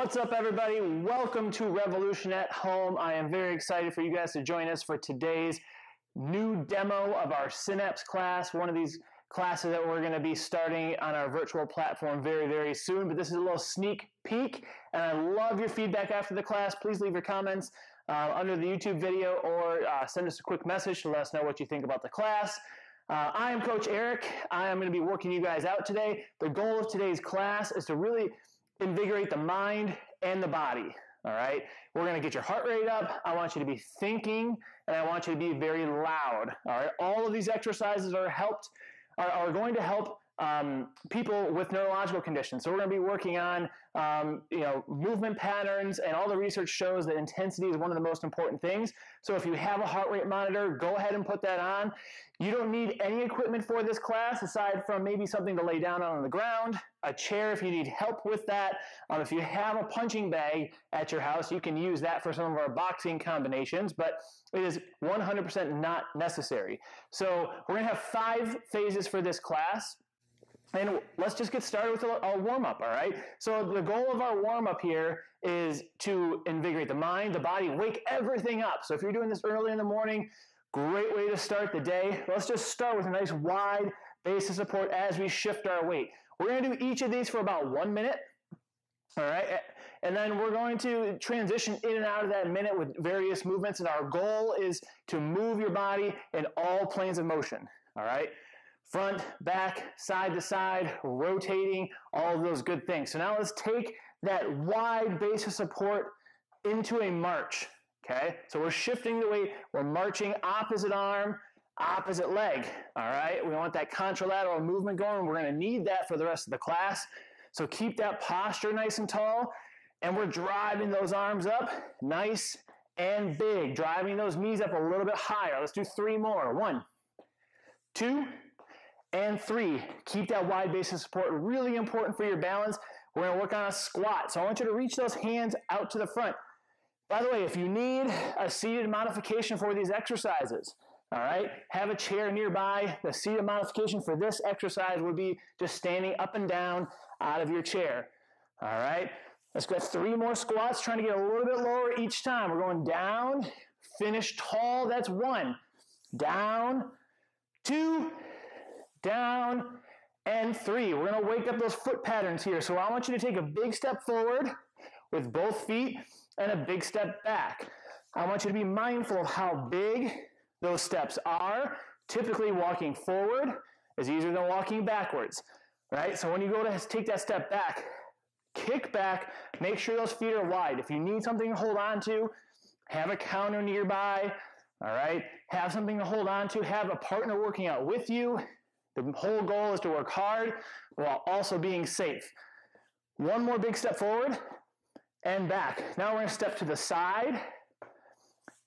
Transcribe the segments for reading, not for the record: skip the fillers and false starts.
What's up, everybody? Welcome to Revolution at Home. I am very excited for you guys to join us for today's new demo of our Synapse class, one of these classes that we're going to be starting on our virtual platform very, very soon. But this is a little sneak peek, and I love your feedback after the class. Please leave your comments under the YouTube video or send us a quick message to let us know what you think about the class. I am Coach Eric. I am going to be working you guys out today. The goal of today's class is to really invigorate the mind and the body. All right, we're going to get your heart rate up. I want you to be thinking, and I want you to be very loud. All right, all of these exercises are going to help people with neurological conditions. So we're going to be working on movement patterns, and all the research shows that intensity is one of the most important things. So if you have a heart rate monitor, go ahead and put that on. You don't need any equipment for this class aside from maybe something to lay down on the ground, a chair if you need help with that. If you have a punching bag at your house, you can use that for some of our boxing combinations, but it is 100% not necessary. So we're going to have 5 phases for this class. And let's just get started with a warm-up, all right? So the goal of our warm-up here is to invigorate the mind, the body, wake everything up. So if you're doing this early in the morning, great way to start the day. Let's just start with a nice wide base of support as we shift our weight. We're going to do each of these for about 1 minute, all right? And then we're going to transition in and out of that minute with various movements, and our goal is to move your body in all planes of motion, all right? Front, back, side to side, rotating, all of those good things. So now let's take that wide base of support into a march, okay? So we're shifting the weight, we're marching opposite arm, opposite leg, all right? We want that contralateral movement going. We're gonna need that for the rest of the class. So keep that posture nice and tall, and we're driving those arms up nice and big, driving those knees up a little bit higher. Let's do 3 more. 1, 2, and 3. Keep that wide base of support. Really important for your balance. We're going to work on a squat. So I want you to reach those hands out to the front. By the way, if you need a seated modification for these exercises, all right, have a chair nearby. The seated modification for this exercise would be just standing up and down out of your chair. All right, let's go 3 more squats, trying to get a little bit lower each time. We're going down, finish tall. That's 1. Down, 2, down, and 3. We're going to wake up those foot patterns here. So I want you to take a big step forward with both feet and a big step back. I want you to be mindful of how big those steps are. Typically, walking forward is easier than walking backwards, right? So when you go to take that step back, kick back, make sure those feet are wide. If you need something to hold on to, have a counter nearby, all right? Have something to hold on to, have a partner working out with you. The whole goal is to work hard while also being safe. 1 more big step forward and back. Now we're going to step to the side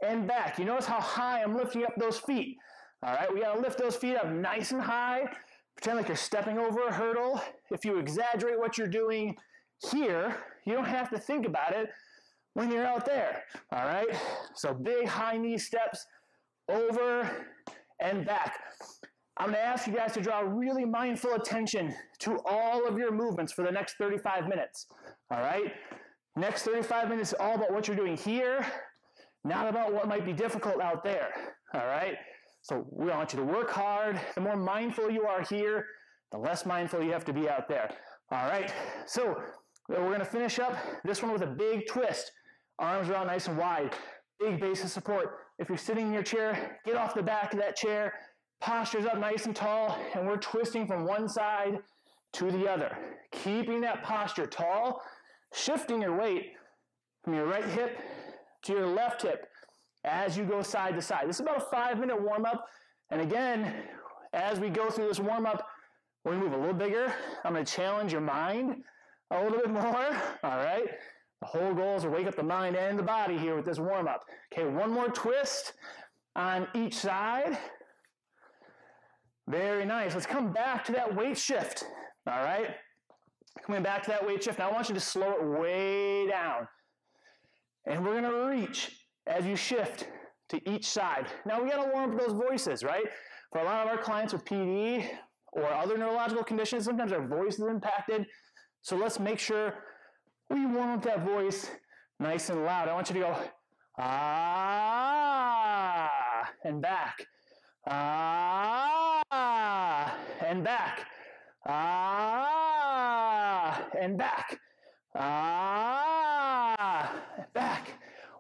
and back. You notice how high I'm lifting up those feet. All right, we got to lift those feet up nice and high. Pretend like you're stepping over a hurdle. If you exaggerate what you're doing here, you don't have to think about it when you're out there. All right, so big high knee steps over and back. I'm going to ask you guys to draw really mindful attention to all of your movements for the next 35 minutes, all right? Next 35 minutes is all about what you're doing here, not about what might be difficult out there, all right? So we want you to work hard. The more mindful you are here, the less mindful you have to be out there, all right? So we're going to finish up this one with a big twist. Arms are out nice and wide, big base of support. If you're sitting in your chair, get off the back of that chair. Posture's up nice and tall, and we're twisting from one side to the other. Keeping that posture tall, shifting your weight from your right hip to your left hip as you go side to side. This is about a 5-minute warm-up, and again, as we go through this warm-up, we're going to move a little bigger. I'm going to challenge your mind a little bit more, all right? The whole goal is to wake up the mind and the body here with this warm-up. Okay, 1 more twist on each side. Very nice. Let's come back to that weight shift, all right? Coming back to that weight shift. Now I want you to slow it way down. And we're going to reach as you shift to each side. Now we got to warm up those voices, right? For a lot of our clients with PD or other neurological conditions, sometimes our voice is impacted. So let's make sure We warm up that voice nice and loud. I want you to go, ah, and back. Ah, and back. Ah, and back. Ah, back.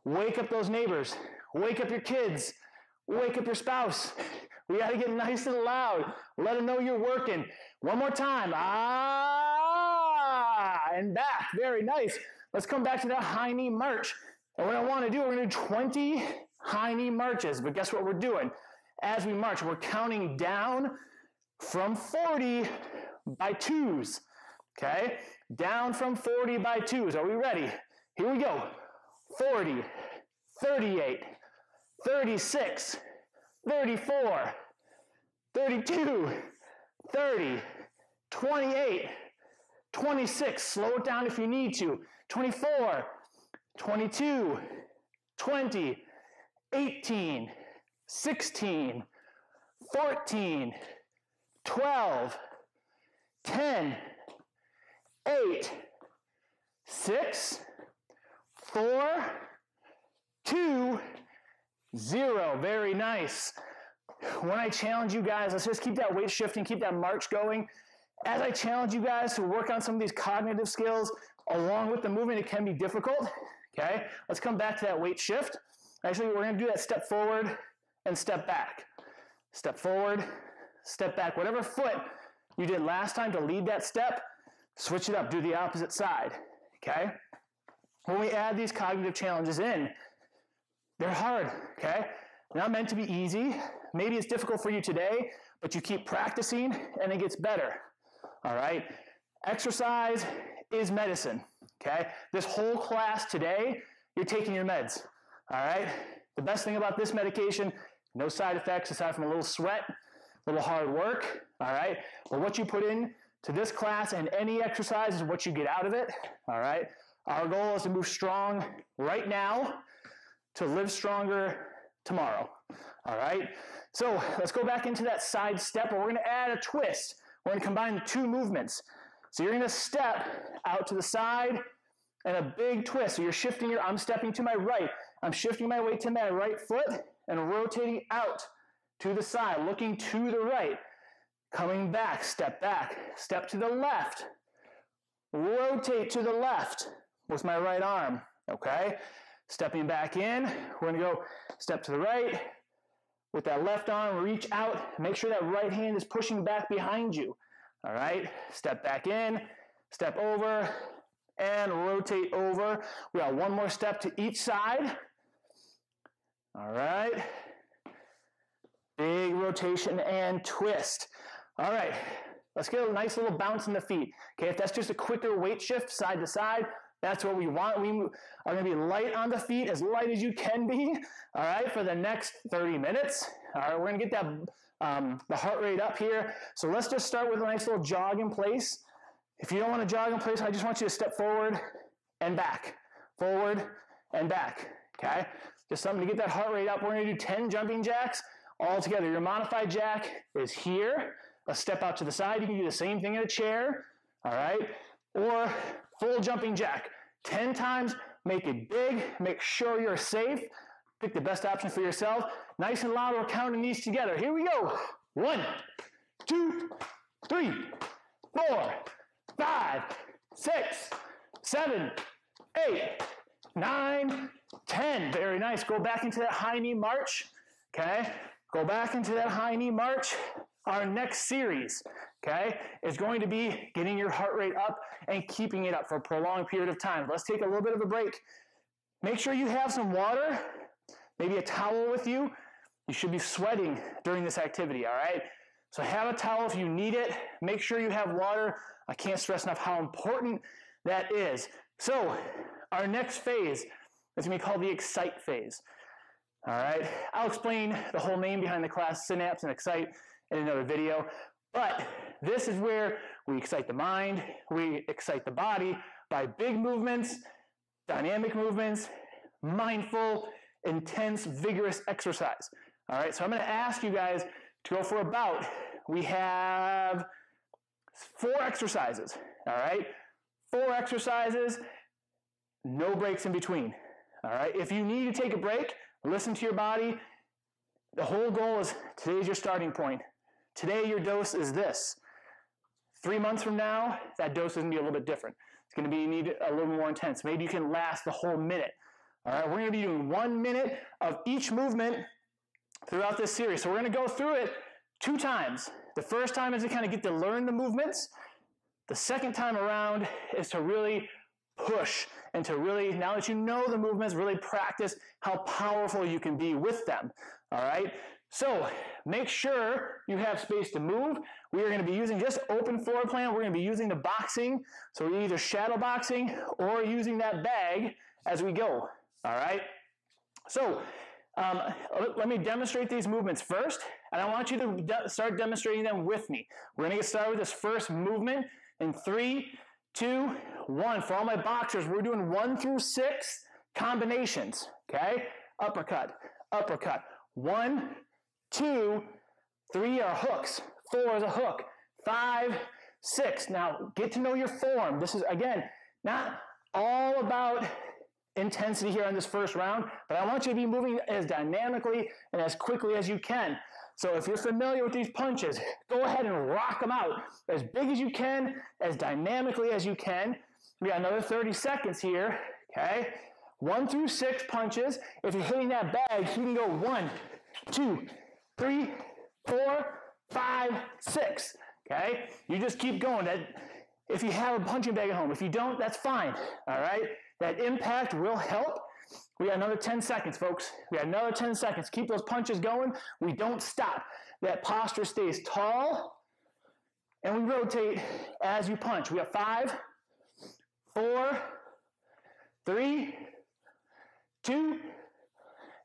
Wake up those neighbors. Wake up your kids. Wake up your spouse. We got to get nice and loud. Let them know you're working. One more time. Ah, and back. Very nice. Let's come back to that high knee march. And what I want to do, we're going to do 20 high knee marches. But guess what we're doing? As we march, we're counting down from 40 by twos. Okay? Down from 40 by twos. Are we ready? Here we go. 40, 38, 36, 34, 32, 30, 28, 26. Slow it down if you need to. 24, 22, 20, 18, 16, 14, 12, 10, 8, 6, 4, 2, 0. Very nice. When I challenge you guys, let's just keep that weight shifting, keep that march going. As I challenge you guys to work on some of these cognitive skills along with the movement, it can be difficult. Okay, let's come back to that weight shift. Actually, we're going to do that step forward and step back. Step forward, step back. Whatever foot you did last time to lead that step, switch it up, do the opposite side. Okay? When we add these cognitive challenges in, they're hard, okay? They're not meant to be easy. Maybe it's difficult for you today, but you keep practicing and it gets better, all right? Exercise is medicine, okay? This whole class today, you're taking your meds, all right? The best thing about this medication, no side effects aside from a little sweat, a little hard work, all right? But what you put in to this class and any exercise is what you get out of it, all right? Our goal is to move strong right now to live stronger tomorrow, all right? So let's go back into that side step, and we're going to add a twist. We're going to combine the two movements. So you're going to step out to the side and a big twist. So you're shifting I'm stepping to my right. I'm shifting my weight to my right foot and rotating out to the side, looking to the right. Coming back, step to the left. Rotate to the left with my right arm, okay? Stepping back in, we're going to go step to the right. With that left arm, reach out. Make sure that right hand is pushing back behind you, all right? Step back in, step over, and rotate over. We got one more step to each side. All right. Big rotation and twist. All right, let's get a nice little bounce in the feet. Okay, if that's just a quicker weight shift side to side, that's what we want. We are going to be light on the feet, as light as you can be, all right, for the next 30 minutes. All right, we're going to get that the heart rate up here. So let's just start with a nice little jog in place. If you don't want to jog in place, I just want you to step forward and back, okay? Just something to get that heart rate up. We're going to do 10 jumping jacks all together. Your modified jack is here. A step out to the side. You can do the same thing in a chair, all right? Or full jumping jack. 10 times, make it big, make sure you're safe. Pick the best option for yourself. Nice and loud, we're counting these together. Here we go. 1, 2, 3, 4, 5, 6, 7, 8, 9, 10. Very nice. Go back into that high knee march, okay? Go back into that high knee march. Our next series, okay, is going to be getting your heart rate up and keeping it up for a prolonged period of time. Let's take a little bit of a break. Make sure you have some water, maybe a towel with you. You should be sweating during this activity, all right? So have a towel if you need it. Make sure you have water. I can't stress enough how important that is. So our next phase is going to be called the excite phase, all right? I'll explain the whole name behind the class, Synapse and Excite, in another video, but this is where we excite the mind, we excite the body by big movements, dynamic movements, mindful, intense, vigorous exercise. All right, so I'm going to ask you guys to go for a bout. We have 4 exercises, all right? 4 exercises. No breaks in between. All right, if you need to take a break, listen to your body. The whole goal is today's your starting point. Today your dose is this. 3 months from now, that dose is going to be a little bit different. It's going to be need a little more intense. Maybe you can last the whole minute. All right, we're going to be doing 1 minute of each movement throughout this series. So we're going to go through it 2 times. The first time is to kind of get to learn the movements. The second time around is to really push and to really, now that you know the movements, really practice how powerful you can be with them. All right, so make sure you have space to move. We are going to be using just open floor plan. We're going to be using the boxing. So we're either shadow boxing or using that bag as we go. All right, so let me demonstrate these movements first, and I want you to start demonstrating them with me. We're going to get started with this first movement in 3, 2, 1. For all my boxers, we're doing 1 through 6 combinations, okay? Uppercut, uppercut. 1, 2, 3 are hooks. 4 is a hook. 5, 6. Now, get to know your form. This is, again, not all about intensity here on this first round, but I want you to be moving as dynamically and as quickly as you can. So if you're familiar with these punches, go ahead and rock them out as big as you can, as dynamically as you can. We got another 30 seconds here, okay? 1 through 6 punches. If you're hitting that bag, you can go 1, 2, 3, 4, 5, 6, okay? You just keep going. If you have a punching bag at home, if you don't, that's fine, all right? That impact will help. We got another 10 seconds, folks. We got another 10 seconds. Keep those punches going. We don't stop. That posture stays tall, and we rotate as you punch. We have 5, 4, 3, 2,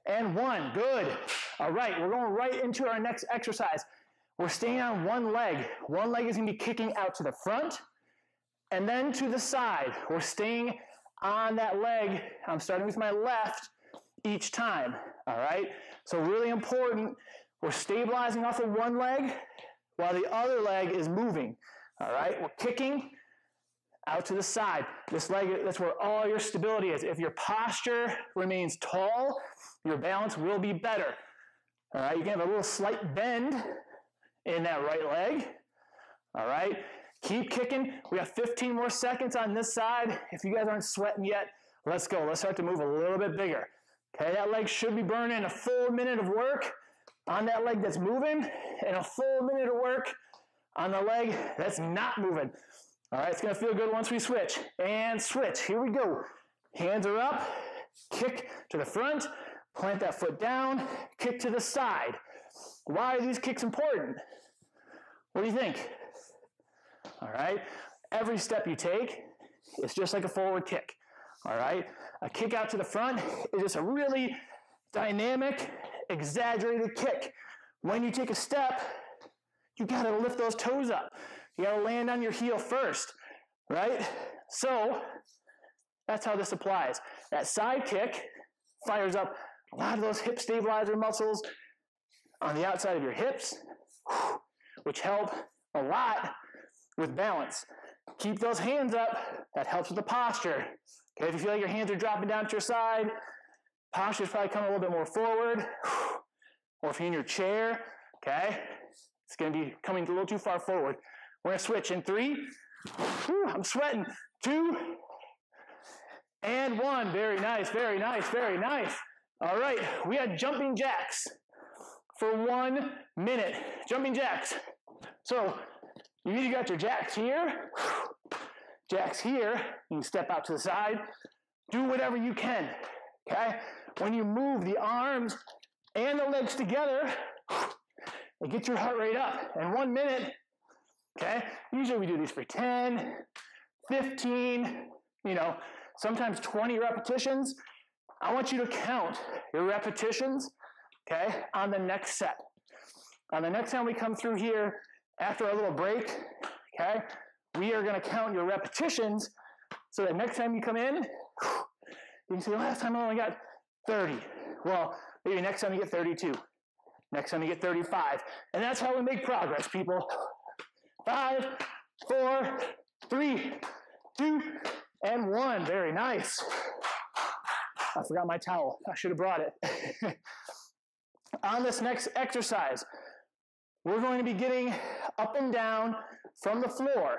and 1. Good. All right, we're going right into our next exercise. We're staying on one leg. One leg is going to be kicking out to the front and then to the side. We're staying on that leg. I'm starting with my left each time, all right? So really important, we're stabilizing off of one leg while the other leg is moving, all right? We're kicking out to the side. This leg, that's where all your stability is. If your posture remains tall, your balance will be better, all right? You can have a little slight bend in that right leg, all right? Keep kicking. We have 15 more seconds on this side. If you guys aren't sweating yet, let's go. Let's start to move a little bit bigger. Okay, that leg should be burning a full minute of work on that leg that's moving and a full minute of work on the leg that's not moving. All right, it's going to feel good once we switch. And switch. Here we go. Hands are up. Kick to the front. Plant that foot down. Kick to the side. Why are these kicks important? What do you think? All right, every step you take is just like a forward kick. All right, a kick out to the front is just a really dynamic, exaggerated kick. When you take a step, you got to lift those toes up. You got to land on your heel first, right? So that's how this applies. That side kick fires up a lot of those hip stabilizer muscles on the outside of your hips, which help a lot with balance. Keep those hands up. That helps with the posture. Okay, if you feel like your hands are dropping down to your side, posture is probably coming a little bit more forward. Or if you're in your chair, okay, it's going to be coming a little too far forward. We're going to switch in 3. I'm sweating. 2 and 1. Very nice, very nice, very nice. All right, we had jumping jacks for 1 minute. Jumping jacks. So you either got your jacks here, you can step out to the side, do whatever you can, okay? When you move the arms and the legs together, it gets your heart rate up. And 1 minute, okay? Usually we do these for 10, 15, sometimes 20 repetitions. I want you to count your repetitions, okay, on the next set. On the next time we come through here, after our little break, okay, we are going to count your repetitions so that next time you come in, you can say, last time I only got 30. Well, maybe next time you get 32. Next time you get 35. And that's how we make progress, people. 5, 4, 3, 2, and 1. Very nice. I forgot my towel. I should have brought it. On this next exercise, we're going to be getting up and down from the floor.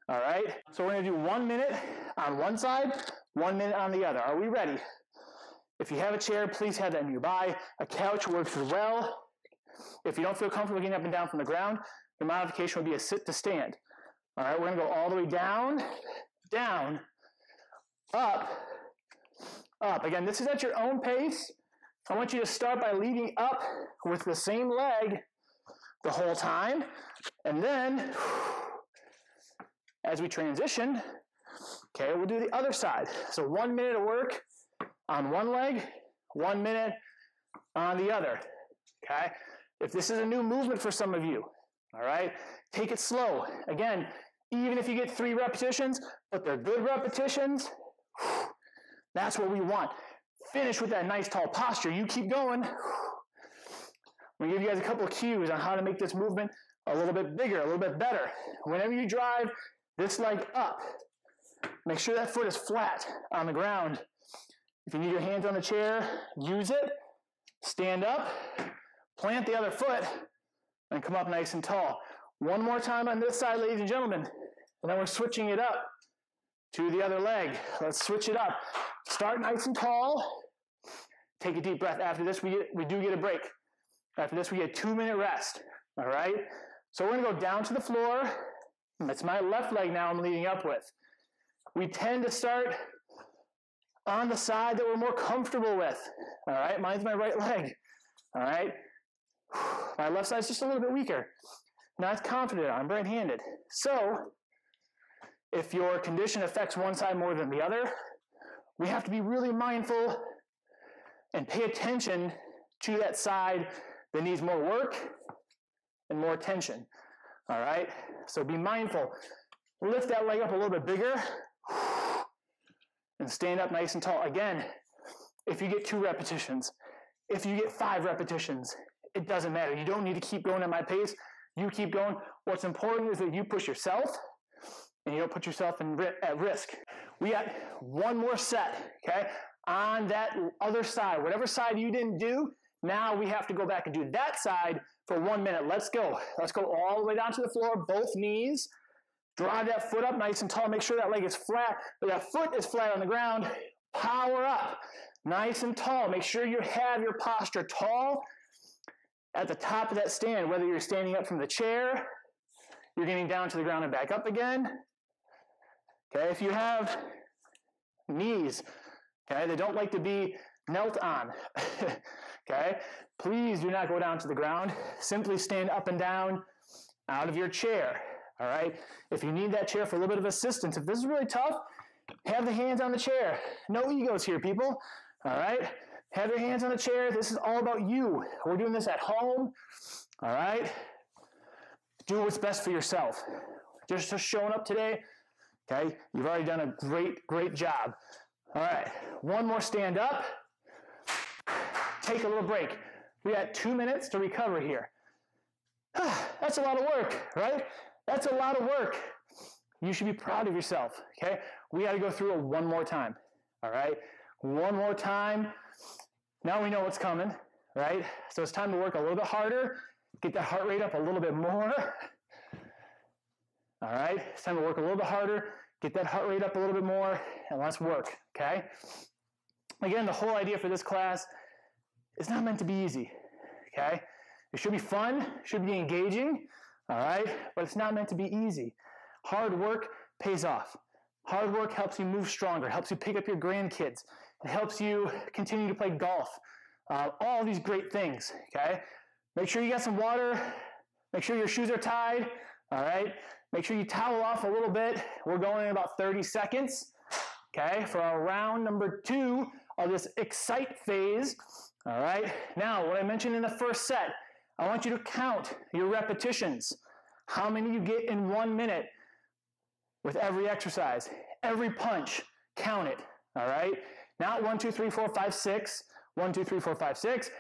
All right? So we're going to do 1 minute on one side, 1 minute on the other. Are we ready? If you have a chair, please have that nearby. A couch works as well. If you don't feel comfortable getting up and down from the ground, the modification would be a sit to stand. All right, we're going to go all the way down, down, up, up. Again, this is at your own pace. I want you to start by leading up with the same leg the whole time. And then, as we transition, okay, we'll do the other side. So 1 minute of work on one leg, 1 minute on the other, okay? If this is a new movement for some of you, all right, take it slow. Again, even if you get 3 repetitions, but they're good repetitions, that's what we want. Finish with that nice tall posture. You keep going. I'm going to give you guys a couple of cues on how to make this movement a little bit bigger, a little bit better. Whenever you drive this leg up, make sure that foot is flat on the ground. If you need your hands on the chair, use it. Stand up, plant the other foot, and come up nice and tall. One more time on this side, ladies and gentlemen, and then we're switching it up to the other leg. Let's switch it up. Start nice and tall. Take a deep breath. After this, we do get a break. After this, we get a 2-minute rest. All right? So we're going to go down to the floor. That's my left leg now I'm leading up with. We tend to start on the side that we're more comfortable with. All right? Mine's my right leg. All right? My left side's just a little bit weaker. Not confident. I'm right-handed. So, if your condition affects one side more than the other, we have to be really mindful and pay attention to that side that needs more work and more attention. All right? So be mindful. Lift that leg up a little bit bigger and stand up nice and tall. Again, if you get 2 repetitions, if you get 5 repetitions, it doesn't matter. You don't need to keep going at my pace. You keep going. What's important is that you push yourself and you don't put yourself at risk. We got 1 more set, okay? On that other side, whatever side you didn't do, now we have to go back and do that side for 1 minute. Let's go. Let's go all the way down to the floor, both knees. Drive that foot up nice and tall. Make sure that leg is flat, that foot is flat on the ground. Power up, nice and tall. Make sure you have your posture tall at the top of that stand, whether you're standing up from the chair, you're getting down to the ground and back up again. Okay, if you have knees, okay, they don't like to be knelt on, okay, please do not go down to the ground. Simply stand up and down out of your chair, all right? If you need that chair for a little bit of assistance, if this is really tough, have the hands on the chair. No egos here, people, all right? Have your hands on the chair. This is all about you. We're doing this at home, all right? Do what's best for yourself. Just showing up today, okay? You've already done a great job. All right, 1 more stand up. Take a little break. We got 2 minutes to recover here. That's a lot of work, right? That's a lot of work. You should be proud of yourself, okay? We got to go through it 1 more time, all right? 1 more time. Now we know what's coming, right? So it's time to work a little bit harder, get that heart rate up a little bit more. All right, it's time to work a little bit harder, get that heart rate up a little bit more, and let's work, okay? Again, the whole idea for this class is not meant to be easy, okay? It should be fun, should be engaging, all right? But it's not meant to be easy. Hard work pays off. Hard work helps you move stronger, helps you pick up your grandkids. It helps you continue to play golf. All these great things, okay? Make sure you got some water. Make sure your shoes are tied, all right? Make sure you towel off a little bit. We're going in about 30 seconds, okay, for our round number 2 of this excite phase, all right? Now, what I mentioned in the first set, I want you to count your repetitions, how many you get in 1 minute with every exercise. Every punch, count it, all right? Not 1, 2, 3, 4, 5, 6, 1, 2, 3, 4, 5, 6,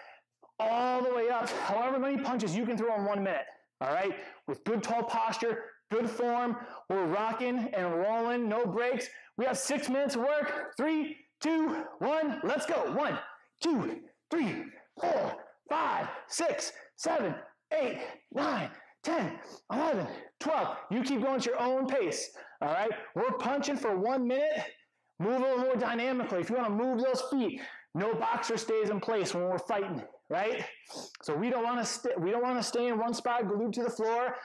all the way up, however many punches you can throw in 1 minute, all right? With good tall posture, good form, we're rocking and rolling, no breaks. We have 6 minutes of work. 3, 2, 1, let's go. 1, 2, 3, 4, 5, 6, 7, 8, 9, 10, 11, 12. You keep going at your own pace, all right? We're punching for 1 minute. Move a little more dynamically. If you want to move those feet, no boxer stays in place when we're fighting, right? So we don't want to stay in one spot glued to the floor.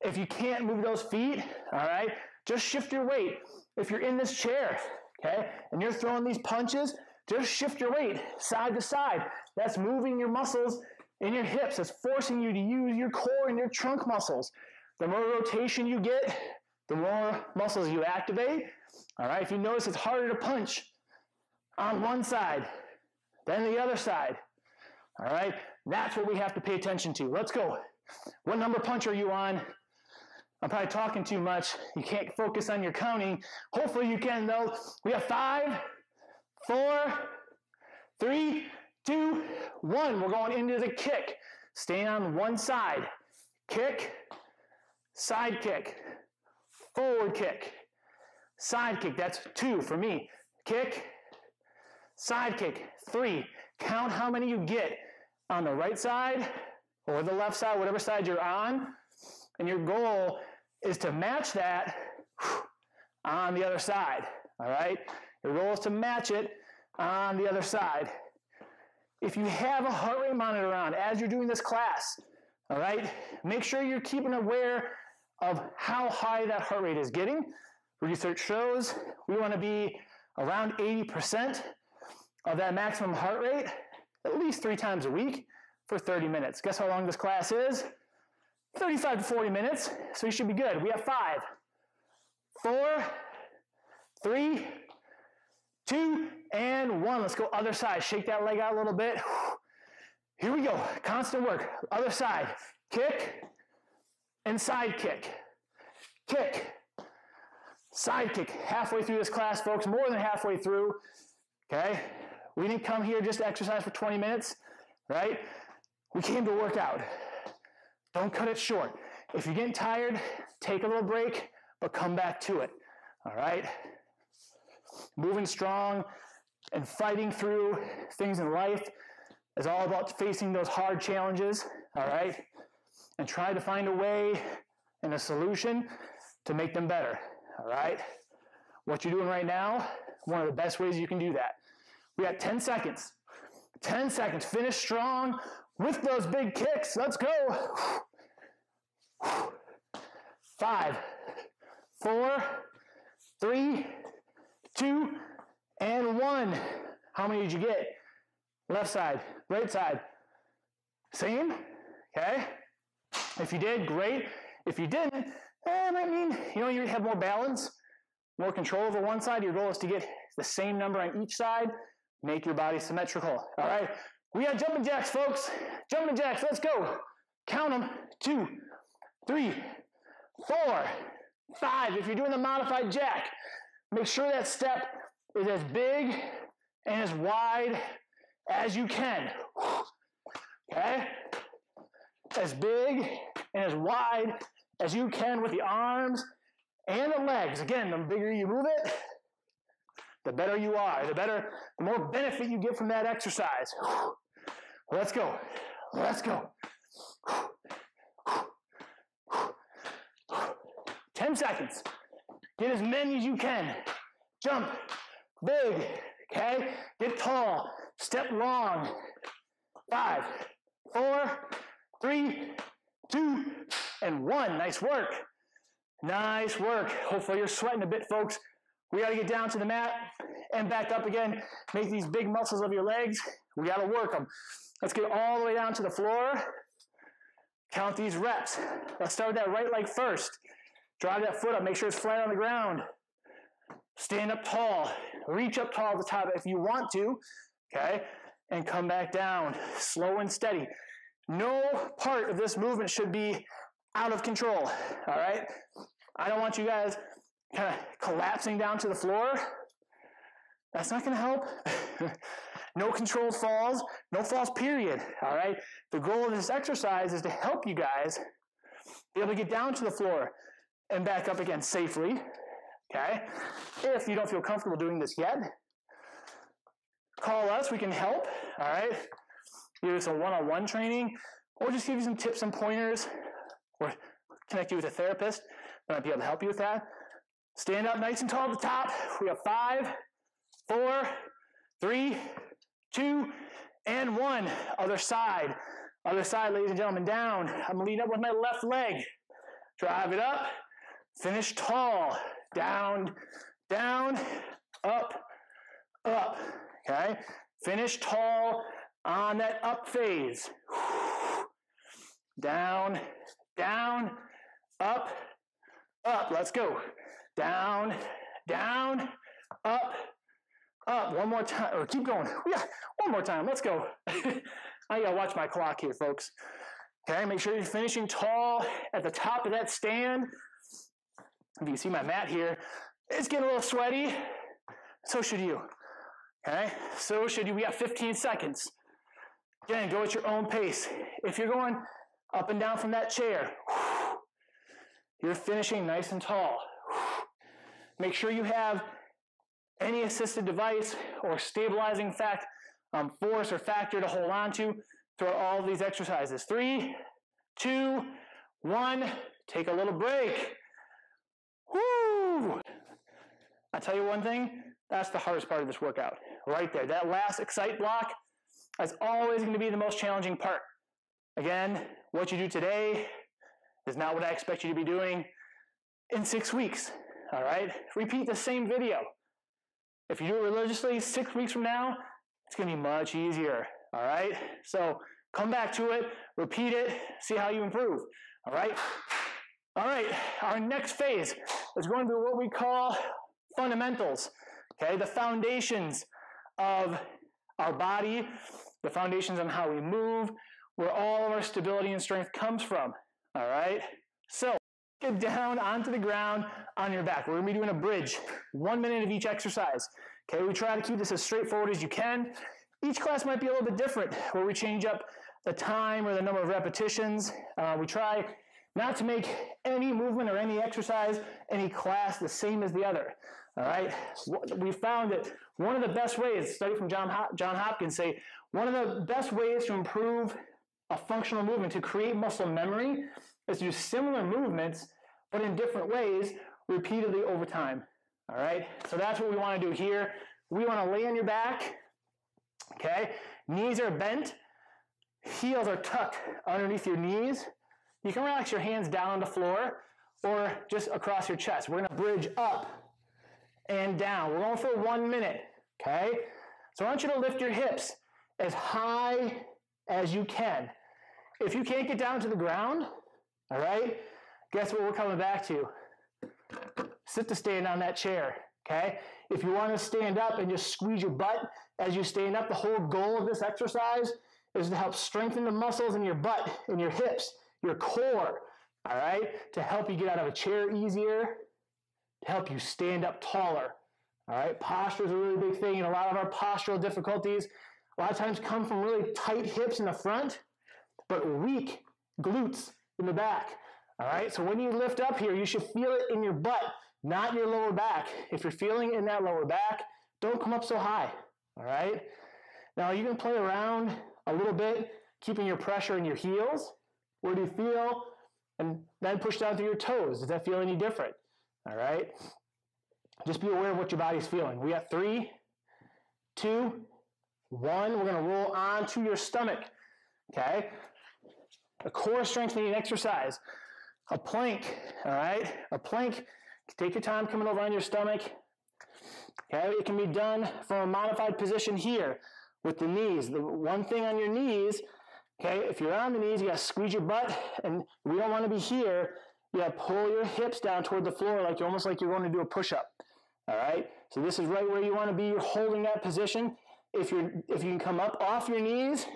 If you can't move those feet, all right, just shift your weight. If you're in this chair, okay, and you're throwing these punches, just shift your weight side to side. That's moving your muscles in your hips. It's forcing you to use your core and your trunk muscles. The more rotation you get, the more muscles you activate. All right, if you notice, it's harder to punch on one side than the other side. All right, that's what we have to pay attention to. Let's go. What number punch are you on? I'm probably talking too much. You can't focus on your counting. Hopefully you can, though. We have 5, 4, 3, 2, 1. We're going into the kick. Stay on one side. Kick, side kick, forward kick, side kick. That's 2 for me. Kick, side kick. 3. Count how many you get on the right side or the left side, whatever side you're on. And your goal is to match that on the other side, all right? Your goal is to match it on the other side. If you have a heart rate monitor on as you're doing this class, all right, make sure you're keeping aware of how high that heart rate is getting. Research shows we want to be around 80% of that maximum heart rate at least 3 times a week for 30 minutes. Guess how long this class is? 35 to 40 minutes, so you should be good. We have 5, 4, 3, 2, and 1. Let's go other side. Shake that leg out a little bit. Here we go. Constant work. Other side. Kick and side kick. Kick. Side kick. Halfway through this class, folks. More than halfway through. Okay? We didn't come here just to exercise for 20 minutes, right? We came to work out. Don't cut it short. If you're getting tired, take a little break, but come back to it, all right? Moving strong and fighting through things in life is all about facing those hard challenges, all right? And try to find a way and a solution to make them better, all right? What you're doing right now, one of the best ways you can do that. We got 10 seconds. 10 seconds. Finish strong with those big kicks. Let's go. 5, 4, 3, 2, and 1. How many did you get? Left side, right side. Same? Okay. If you did, great. If you didn't, that might mean, you have more balance, more control over one side. Your goal is to get the same number on each side. Make your body symmetrical. All right. We got jumping jacks, folks. Jumping jacks. Let's go. Count them. 2, 3, 4, 5. If you're doing the modified jack, make sure that step is as big and as wide as you can. Okay? As big and as wide as you can with the arms and the legs. Again, the bigger you move it, the better you are. The more benefit you get from that exercise. Let's go. Let's go. 10 seconds. Get as many as you can. Jump. Big. Okay? Get tall. Step long. 5, 4, 3, 2, and 1. Nice work. Nice work. Hopefully you're sweating a bit, folks. We got to get down to the mat and back up again. Make these big muscles of your legs. We got to work them. Let's get all the way down to the floor. Count these reps. Let's start with that right leg first. Drive that foot up. Make sure it's flat on the ground. Stand up tall. Reach up tall at the top if you want to. Okay? And come back down. Slow and steady. No part of this movement should be out of control. All right? I don't want you guys kind of collapsing down to the floor. That's not going to help. No controlled falls. No falls, period. All right? The goal of this exercise is to help you guys be able to get down to the floor and back up again safely. Okay? If you don't feel comfortable doing this yet, call us, we can help, all right? Give us a one-on-one training, or just give you some tips and pointers, or connect you with a therapist that might be able to help you with that. Stand up nice and tall at the top. We have 5, 4, 3, 2, and 1. Other side, ladies and gentlemen, down. I'm leading up with my left leg. Drive it up, finish tall, down, down, up, up, okay? Finish tall on that up phase. Down, down, up, up. Let's go. Down, down, up, up. One more time, or keep going. Yeah, one more time. Let's go. I gotta watch my clock here, folks. Okay, make sure you're finishing tall at the top of that stand. If you can see my mat here, it's getting a little sweaty. So should you. Okay, so should you. We have 15 seconds. Again, go at your own pace. If you're going up and down from that chair, you're finishing nice and tall. Make sure you have any assisted device or stabilizing force or factor to hold on to throughout all of these exercises. 3, 2, 1. Take a little break. Woo! I'll tell you one thing, that's the hardest part of this workout. Right there. That last excite block, that's always going to be the most challenging part. Again, what you do today is not what I expect you to be doing in 6 weeks. All right? Repeat the same video. If you do it religiously, 6 weeks from now, it's going to be much easier. All right? So come back to it, repeat it, see how you improve. All right? All right, our next phase is going to be what we call fundamentals. Okay, the foundations of our body, the foundations on how we move, where all of our stability and strength comes from. All right? So get down onto the ground on your back. We're going to be doing a bridge, 1 minute of each exercise. Okay, we try to keep this as straightforward as you can. Each class might be a little bit different, where we change up the time or the number of repetitions. We try not to make any movement or any exercise, any class the same as the other. All right? We found that one of the best ways, study from John Hopkins say, one of the best ways to improve a functional movement, to create muscle memory, is to do similar movements, but in different ways, repeatedly over time. All right? So that's what we want to do here. We want to lay on your back. Okay? Knees are bent. Heels are tucked underneath your knees. You can relax your hands down on the floor or just across your chest. We're going to bridge up and down. We're going for 1 minute. Okay? So I want you to lift your hips as high as you can. If you can't get down to the ground, all right, guess what we're coming back to? Sit to stand on that chair, okay? If you want to stand up and just squeeze your butt as you stand up, the whole goal of this exercise is to help strengthen the muscles in your butt, in your hips, your core, all right, to help you get out of a chair easier, to help you stand up taller, all right? Posture is a really big thing, and a lot of our postural difficulties a lot of times come from really tight hips in the front, but weak glutes in the back, all right? So when you lift up here, you should feel it in your butt, not your lower back. If you're feeling in that lower back, don't come up so high, all right? Now you can play around a little bit, keeping your pressure in your heels. Where do you feel? And then push down through your toes. Does that feel any different? All right? Just be aware of what your body's feeling. We got 3, 2, 1. We're going to roll onto your stomach. Okay? A core strengthening exercise. A plank. All right? A plank. Take your time coming over on your stomach. Okay? It can be done from a modified position here with the knees. The one thing on your knees, okay, if you're on the knees, you got to squeeze your butt, and we don't want to be here. You got to pull your hips down toward the floor like almost like you're going to do a push-up. All right? So this is right where you want to be. You're holding that position. If you can come up off your knees,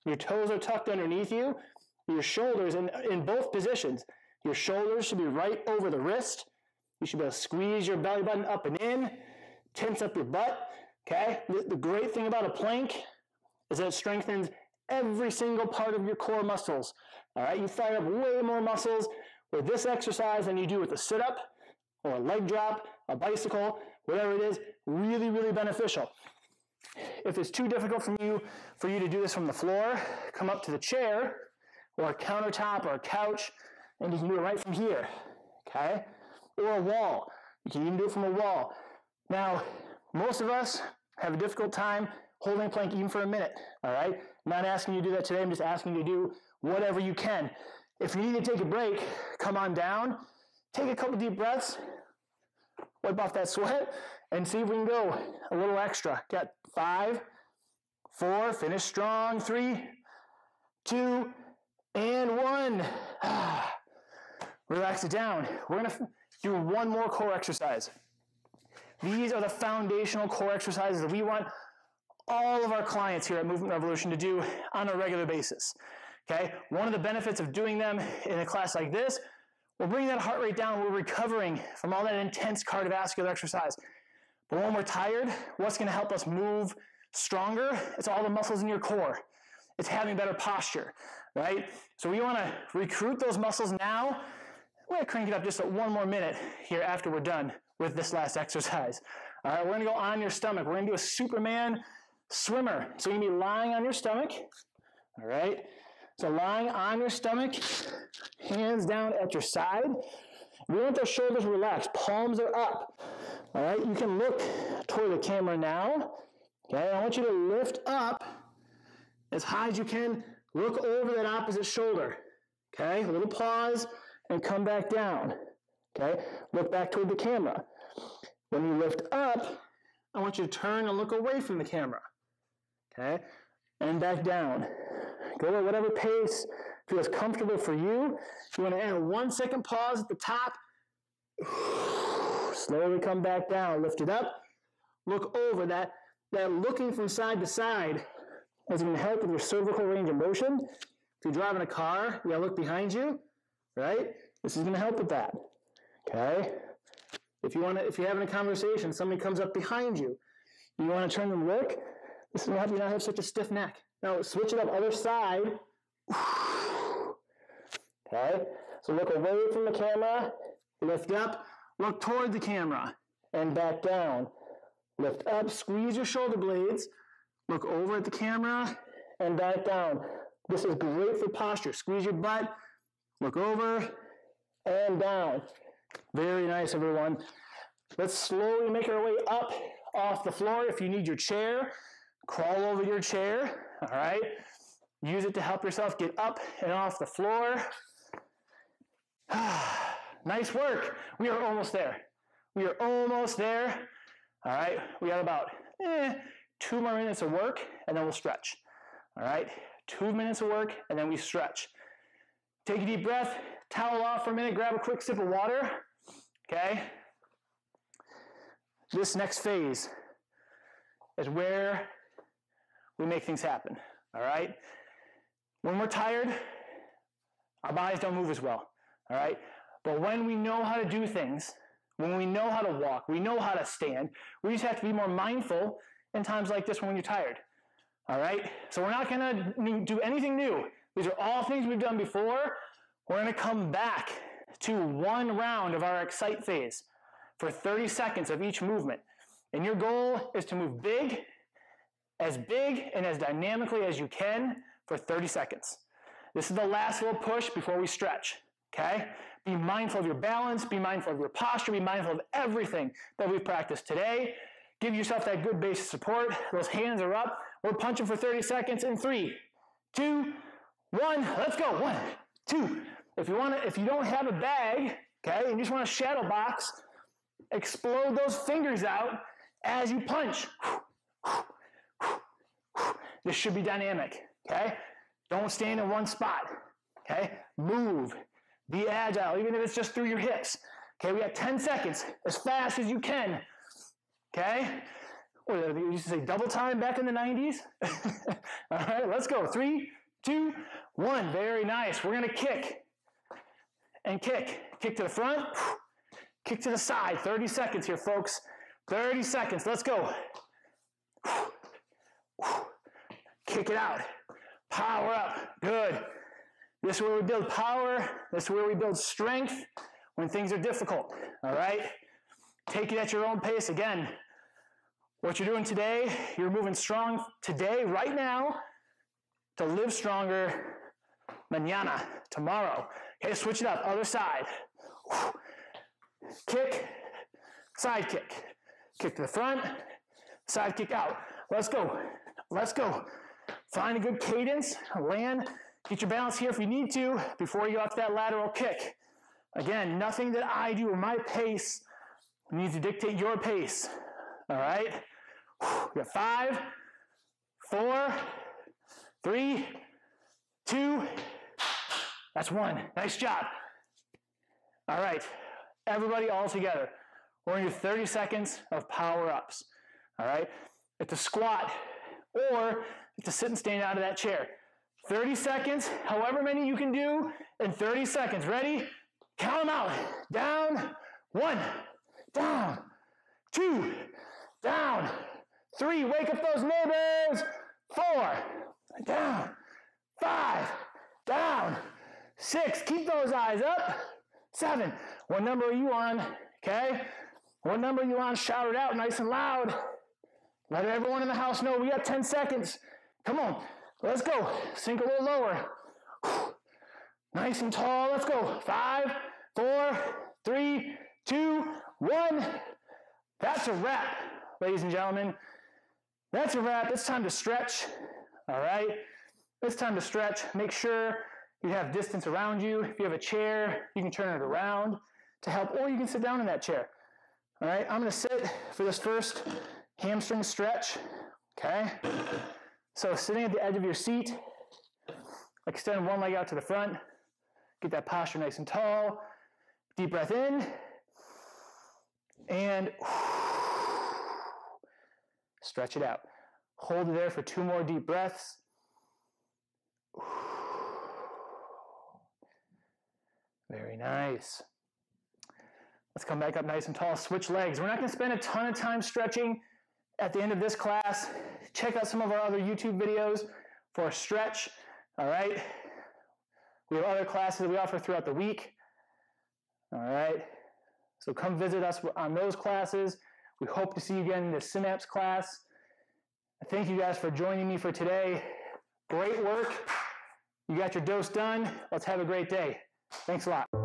your toes are tucked underneath you. Your shoulders, in both positions, your shoulders should be right over the wrist. You should be able to squeeze your belly button up and in, tense up your butt. Okay? The great thing about a plank is that it strengthens every single part of your core muscles. All right? You fire up way more muscles with this exercise than you do with a sit-up or a leg drop, a bicycle, whatever it is. Really, really beneficial. If it's too difficult for you to do this from the floor, come up to the chair or a countertop or a couch, and you can do it right from here, okay? Or a wall. You can even do it from a wall. Now, most of us have a difficult time holding a plank even for a minute, all right? I'm not asking you to do that today. I'm just asking you to do whatever you can. If you need to take a break, come on down, take a couple deep breaths, wipe off that sweat, and see if we can go a little extra. Got 5, 4, finish strong, 3, 2, and 1. Relax it down. We're going to do one more core exercise. These are the foundational core exercises that we want all of our clients here at Movement Revolution to do on a regular basis. Okay? One of the benefits of doing them in a class like this, we're bringing that heart rate down. We're recovering from all that intense cardiovascular exercise. But when we're tired, what's going to help us move stronger? It's all the muscles in your core. It's having better posture, right? So we want to recruit those muscles now. We're going to crank it up just one more minute here after we're done with this last exercise. All right, we're going to go on your stomach. We're going to do a Superman swimmer. So you're going to be lying on your stomach. All right. So lying on your stomach, hands down at your side. We want those shoulders relaxed. Palms are up. All right. You can look toward the camera now. Okay. I want you to lift up as high as you can. Look over that opposite shoulder. Okay. A little pause and come back down. Okay. Look back toward the camera. When you lift up, I want you to turn and look away from the camera. Okay. And back down. Go at whatever pace feels comfortable for you. If you want to add a 1 second pause at the top, slowly come back down. Lift it up. Look over. That looking from side to side is going to help with your cervical range of motion. If you're driving a car, you got to look behind you, right? This is going to help with that. Okay? If you're having a conversation, somebody comes up behind you, you want to turn and look, this is going to help you not have such a stiff neck. Now, switch it up, other side. Okay? So look away from the camera, lift up, look toward the camera, and back down. Lift up, squeeze your shoulder blades, look over at the camera, and back down. This is great for posture. Squeeze your butt, look over, and down. Very nice, everyone. Let's slowly make our way up off the floor. If you need your chair, crawl over your chair. All right. Use it to help yourself get up and off the floor. Nice work. We are almost there. We are almost there. All right. We got about 2 more minutes of work, and then we'll stretch. All right. 2 minutes of work, and then we stretch. Take a deep breath. Towel off for a minute. Grab a quick sip of water. Okay. This next phase is where we make things happen, all right? When we're tired, our bodies don't move as well, all right? But when we know how to do things, when we know how to walk, we know how to stand, we just have to be more mindful in times like this when you're tired, all right? So we're not going to do anything new. These are all things we've done before. We're going to come back to one round of our excite phase for 30 seconds of each movement. And your goal is to move big and as dynamically as you can for 30 seconds. This is the last little push before we stretch, okay? Be mindful of your balance, be mindful of your posture, be mindful of everything that we've practiced today. Give yourself that good base of support. Those hands are up. We're punching for 30 seconds in 3, 2, 1. Let's go. 1, 2. If you don't have a bag, okay, and you just want to shadow box, explode those fingers out as you punch. This should be dynamic, okay? Don't stand in one spot, okay? Move. Be agile, even if it's just through your hips. Okay, we got 10 seconds, as fast as you can, okay? What, they used to say double time back in the 90s? All right, let's go. 3, 2, 1. Very nice. We're going to kick and kick. Kick to the front, kick to the side. 30 seconds here, folks. 30 seconds. Let's go. Kick it out. Power up. Good. This is where we build power. This is where we build strength when things are difficult. All right? Take it at your own pace. Again, What you're doing today, you're moving strong today, right now, to live stronger mañana, tomorrow. Okay, switch it up, other side. Kick, side kick. Kick to the front, side kick out. Let's go, let's go. Find a good cadence, land, get your balance here if you need to before you go off that lateral kick. Again, nothing that I do or my pace needs to dictate your pace. All right? We got 5, 4, 3, 2, that's 1. Nice job. All right, everybody all together. We're going to do 30 seconds of power-ups. All right? It's a squat or it's a sit and stand out of that chair. 30 seconds, however many you can do in 30 seconds. Ready? Count them out. Down, 1, down, 2, down, 3, wake up those neighbors, 4, down, 5, down, 6, keep those eyes up, 7, what number are you on, okay? What number are you on? Shout it out nice and loud. Let everyone in the house know we got 10 seconds. Come on, let's go. Sink a little lower. Nice and tall, let's go. 5, 4, 3, 2, 1. That's a wrap, ladies and gentlemen. That's a wrap. It's time to stretch, all right? It's time to stretch. Make sure you have distance around you. If you have a chair, you can turn it around to help, or you can sit down in that chair, all right? I'm gonna sit for this first hamstring stretch, okay? So sitting at the edge of your seat, extend one leg out to the front, get that posture nice and tall. Deep breath in, and stretch it out. Hold it there for 2 more deep breaths. Very nice. Let's come back up nice and tall. Switch legs. We're not going to spend a ton of time stretching at the end of this class. Check out some of our other YouTube videos for a stretch. All right. We have other classes that we offer throughout the week. All right. So come visit us on those classes. We hope to see you again in the Synapse class. Thank you guys for joining me for today. Great work. You got your dose done. Let's have a great day. Thanks a lot.